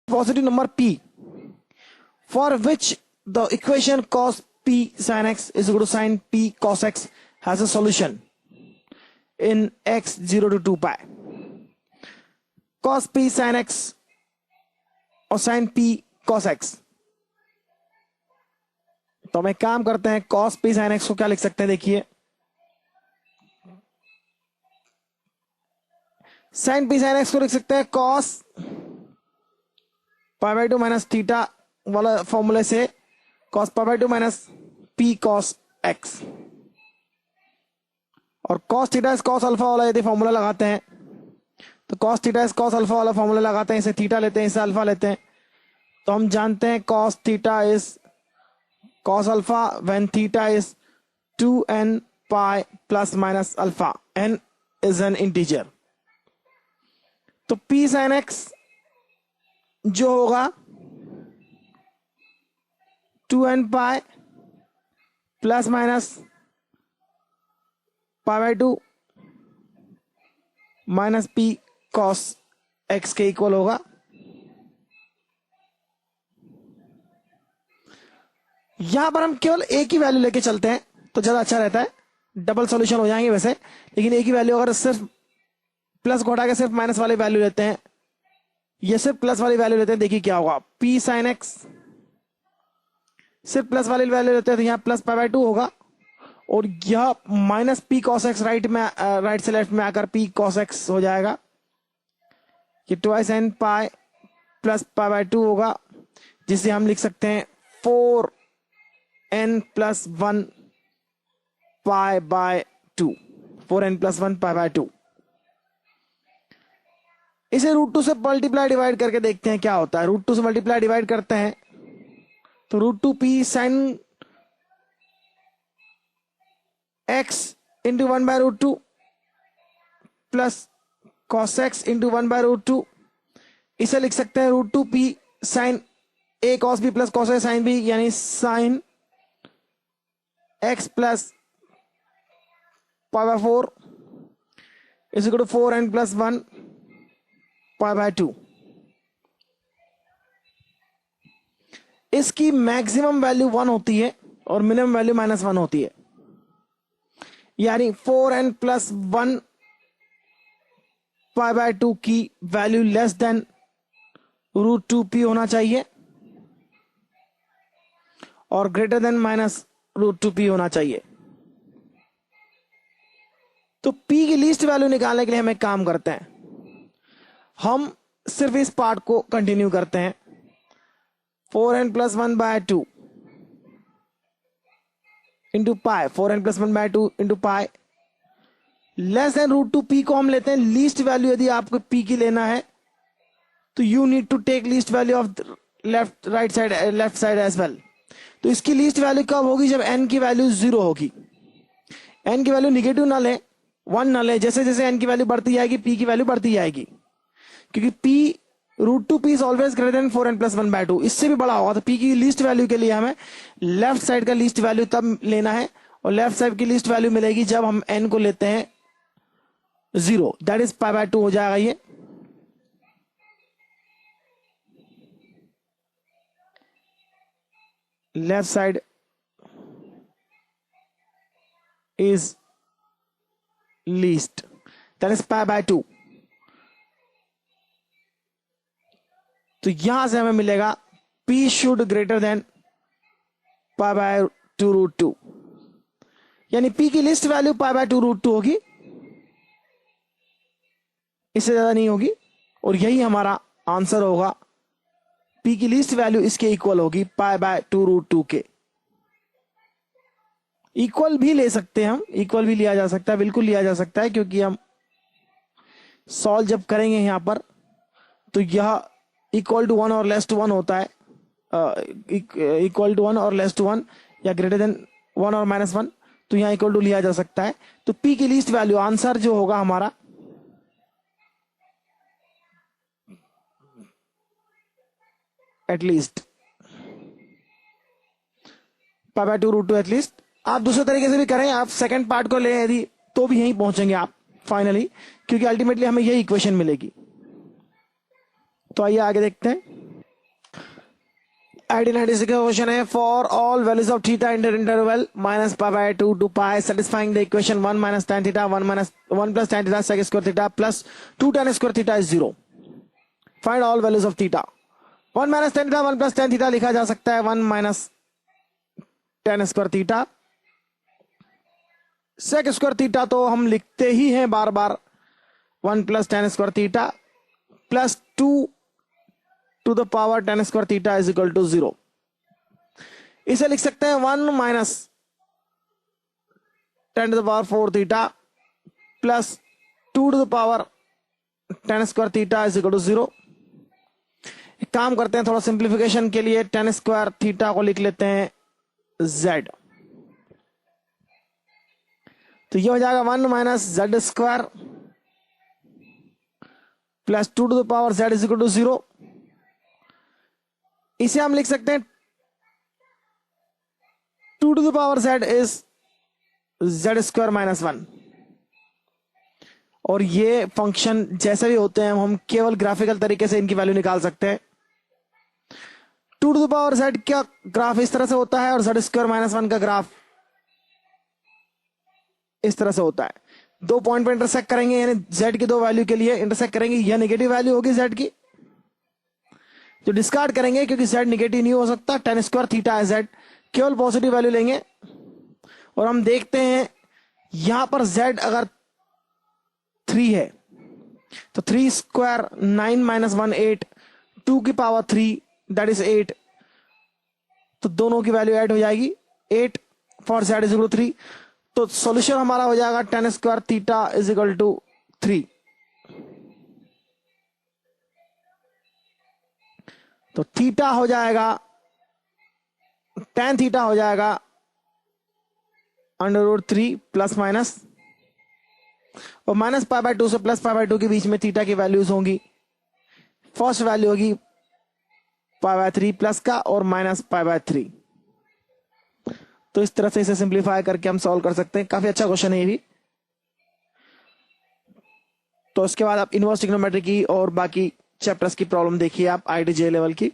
positive number p for which the equation cos p sin x is equal to sin p cos x has a solution in x 0 to 2 pi. Cos p sin x और sin p cos x. तो हम एक काम करते हैं, cos p sin x को क्या लिख सकते हैं, देखिए sin p sin x को लिख सकते हैं cos pi by 2 minus theta वाला फॉर्मूले से cos pi by 2 minus p cos x, और cos थीटा इस cos अल्फा वाला यदि फॉर्मूला लगाते हैं तो cos थीटा इस cos अल्फा वाला फॉर्मूला लगाते हैं, इसे थीटा लेते हैं, इसे अल्फा लेते हैं, तो हम जानते हैं cos theta is cos alpha when theta is 2n pi plus minus alpha, n is an integer. तो p sin x जो होगा 2n pi plus minus pi by 2 minus p cos x के इक्वल होगा. यहां पर हम केवल एक ही वैल्यू लेके चलते हैं तो ज्यादा अच्छा रहता है, डबल सॉल्यूशन हो जाएंगे वैसे, लेकिन एक ही वैल्यू, अगर सिर्फ प्लस को हटा के सिर्फ माइनस वाली वैल्यू लेते हैं, ये सिर्फ प्लस वाली वैल्यू लेते हैं, देखिए क्या होगा, p sin x सिर्फ प्लस वाली वैल्यू लेते हैं तो यहाँ प्लस पाई बाई 2 होगा, और यह minus p cos x right से लेफ्ट में आकर p cos x हो जाएगा. ये twice n pi plus pi by 2 होगा, जिसे हम लिख सकते हैं 4n plus 1 pi by 2, 4n plus 1 pi by 2. इसे √2 से मल्टीप्लाई डिवाइड करके देखते हैं क्या होता है. √2 से मल्टीप्लाई डिवाइड करते हैं तो √2p sin x into 1 by √2 plus cos x into 1 by √2, इसे लिख सकते हैं √2p sin a cos b plus cos a sin b, यानी sin x plus pi by 4 is equal to 4n plus 1 pi by 2. इसकी maximum value 1 होती है और minimum value -1 होती है, यानी 4n प्लस 1 पाई बाय 2 की वैल्यू लेस देन √2p होना चाहिए और ग्रेटर देन -√2p होना चाहिए. तो p की लीस्ट वैल्यू निकालने के लिए हम एक काम करते हैं, हम सिर्फ इस पार्ट को कंटिन्यू करते हैं. 4n plus 1 by 2 into pi, 4n plus 1 by 2 into pi less than √2p को हम लेते हैं लीस्ट वैल्यू. यदि आपको p की लेना है तो you need to take least value of left side as well. तो इसकी लीस्ट वैल्यू कब होगी, जब n की वैल्यू 0 होगी. n की वैल्यू निगेटिव ना ले, 1 ना ले, जैसे जैसे n की वैल्यू बढ़ती जाएगी p की वैल्यू बढ़ती जाएगी, क्योंकि p √2p is always greater than 4n plus 1 by 2, इससे भी बड़ा होगा. तो p की लीस्ट वैल्यू के लिए हमें लेफ्ट साइड का लीस्ट वैल्यू तब लेना है, और लेफ्ट साइड की लीस्ट वैल्यू मिलेगी जब हम n को लेते हैं 0, दैट इज पाई बाय 2 हो जाएगा. ये left side is least, that is pi by 2. तो यहां से हमें मिलेगा p should greater than pi by 2√2, यानी p की लिस्ट वैल्यू पाई बाय 2√2 होगी, इससे ज्यादा नहीं होगी, और यही हमारा आंसर होगा. p की लिस्ट वैल्यू इसके इक्वल होगी पाई बाय 2√2 के. इक्वल भी ले सकते हैं हम, इक्वल भी लिया जा सकता है, बिल्कुल लिया जा सकता है, क्योंकि हम सॉल्व जब करेंगे यहां पर तो यह इक्वल टू 1 और लेस टू 1 होता है, इक्वल टू 1 और लेस टू 1 या ग्रेटर देन 1 और -1, तो यहां इक्वल टू लिया जा सकता है. तो p की लीस्ट वैल्यू आंसर जो होगा हमारा एटलीस्ट पाई बाय 2√2 एटलीस्ट. आप दूसरे तरीके से भी करें, आप सेकंड पार्ट को ले यदि तो भी यहीं पहुंचेंगे आप फाइनली, क्योंकि अल्टीमेटली हमें यही इक्वेशन मिलेगी. तो आइए आगे देखते हैं. 1896 का क्वेश्चन है for all values of theta in interval minus pi by 2 to pi satisfying the equation 1 minus tan theta 1 plus tan theta sec square theta plus 2 tan square theta is 0. Find all values of theta. 1 minus tan theta 1 plus tan theta लिखा जा सकता है 1 minus tan square theta. sec square theta तो हम लिखते ही हैं बार बार 1 plus tan square theta plus 2 to the power tan square theta is equal to 0. इसे लिख सकते हैं 1 minus tan to the power 4 theta plus 2 to the power tan square theta is equal to 0. एक काम करते हैं थोड़ा सिंप्लीफिकेशन के लिए tan स्क्वायर थीटा को लिख लेते हैं z. तो ये हो जाएगा 1 minus z square plus 2 to the power z is equal to 0. इसे हम लिख सकते हैं 2 to the power z is z square minus 1. और ये फंक्शन जैसे भी होते हैं हम केवल ग्राफिकल तरीके से इनकी वैल्यू निकाल सकते हैं. 2 टू द पावर z का ग्राफ इस तरह से होता है और z स्क्वायर माइनस 1 का ग्राफ इस तरह से होता है. दो पॉइंट पर इंटरसेक्ट करेंगे यानी z की दो वैल्यू के लिए इंटरसेक्ट करेंगे. यह नेगेटिव वैल्यू होगी z की जो डिस्कार्ड करेंगे क्योंकि z नेगेटिव नहीं हो सकता. tan स्क्वायर थीटा है z केवल पॉजिटिव वैल्यू लेंगे और हम देखते हैं यहां पर z अगर 3 है तो 3 स्क्वायर 9 माइनस 1 8 2 की पावर 3 दैट इज 8. तो दोनों की वैल्यू ऐड हो जाएगी 8 for z is equal to 3. तो सॉल्यूशन हमारा हो जाएगा tan square theta is equal to 3. तो थीटा हो जाएगा tan थीटा हो जाएगा √3 प्लस माइनस और माइनस पाई बाय 2 से प्लस पाई बाय 2 के बीच में थीटा की वैल्यूज होंगी. फर्स्ट वैल्यू होगी पाई बाय 3 प्लस का और माइनस पाई बाय 3. तो इस तरह से इसे सिंप्लीफाई करके हम सॉल्व कर सकते हैं. काफी अच्छा क्वेश्चन है ये भी. तो इसके बाद आप इनवर्स ट्रिग्नोमेट्री की और बाकी चैप्टर्स की प्रॉब्लम देखिए आप IIT JEE लेवल की.